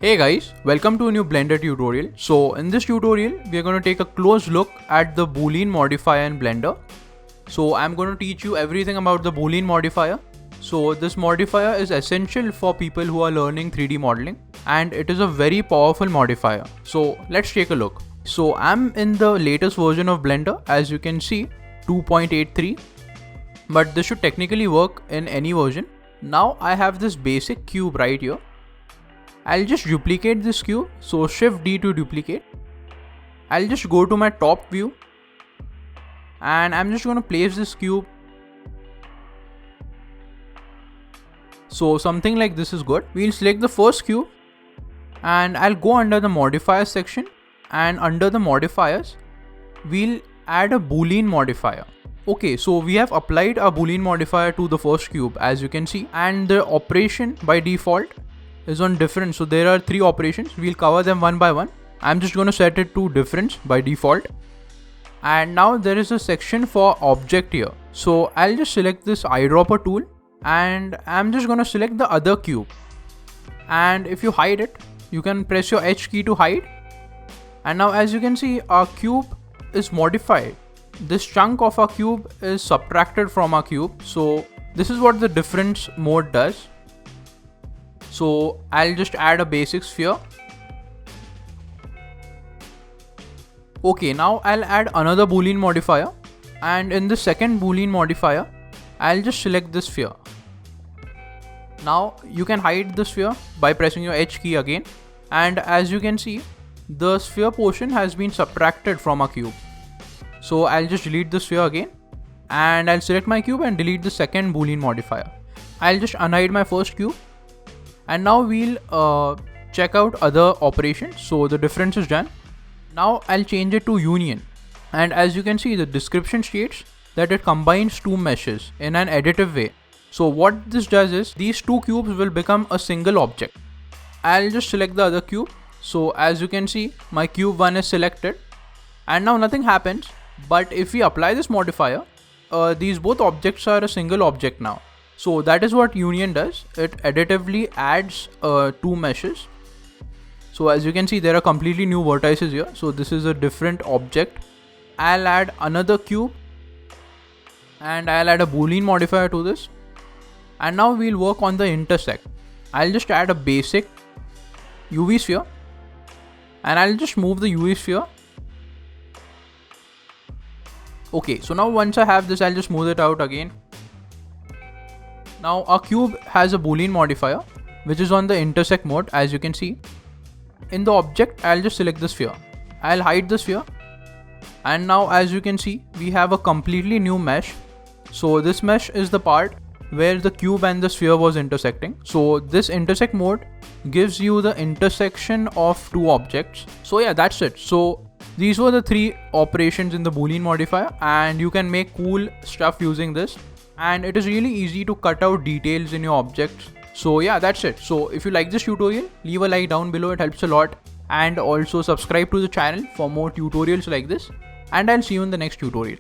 Hey guys, welcome to a new Blender tutorial. So in this tutorial, we are going to take a close look at the Boolean modifier in Blender. So I'm going to teach you everything about the Boolean modifier. So this modifier is essential for people who are learning 3D modeling, and it is a very powerful modifier. So let's take a look. So I'm in the latest version of Blender, as you can see, 2.83, but this should technically work in any version. Now I have this basic cube right here. I'll just duplicate this cube, so Shift D to duplicate. I'll just go to my top view and I'm just going to place this cube. So something like this is good. We'll select the first cube and I'll go under the modifiers section, and under the modifiers we'll add a Boolean modifier. Okay, so we have applied a Boolean modifier to the first cube, as you can see, and the operation by default is on difference. So there are 3 operations. We'll cover them one by one. I'm just going to set it to difference by default. And now there is a section for object here. So I'll just select this eyedropper tool and I'm just going to select the other cube. And if you hide it, you can press your H key to hide. And now as you can see, our cube is modified. This chunk of our cube is subtracted from our cube. So this is what the difference mode does. So I'll just add a basic sphere. Okay, now I'll add another Boolean modifier, and in the second Boolean modifier, I'll just select this sphere. Now you can hide the sphere by pressing your H key again, and as you can see, the sphere portion has been subtracted from our cube. So I'll just delete the sphere again, and I'll select my cube and delete the second Boolean modifier. I'll just unhide my first cube. And now we'll check out other operations. So the difference is done. Now I'll change it to union. And as you can see, the description states that it combines 2 meshes in an additive way. So what this does is these 2 cubes will become a single object. I'll just select the other cube. So as you can see, my cube 1 is selected. And now nothing happens. But if we apply this modifier, these both objects are a single object now. So that is what union does. It additively adds 2 meshes. So as you can see, there are completely new vertices here. So this is a different object. I'll add another cube and I'll add a Boolean modifier to this. And now we'll work on the intersect. I'll just add a basic UV sphere and I'll just move the UV sphere. Okay, so now once I have this, I'll just smooth it out again. Now our cube has a Boolean modifier which is on the intersect mode, as you can see. In the object, I'll just select the sphere. I'll hide the sphere. And now as you can see, we have a completely new mesh. So this mesh is the part where the cube and the sphere was intersecting. So this intersect mode gives you the intersection of 2 objects. So yeah, that's it. So these were the 3 operations in the Boolean modifier, and you can make cool stuff using this. And it is really easy to cut out details in your objects. So yeah, that's it. So if you like this tutorial, leave a like down below, it helps a lot. And also subscribe to the channel for more tutorials like this. And I'll see you in the next tutorial.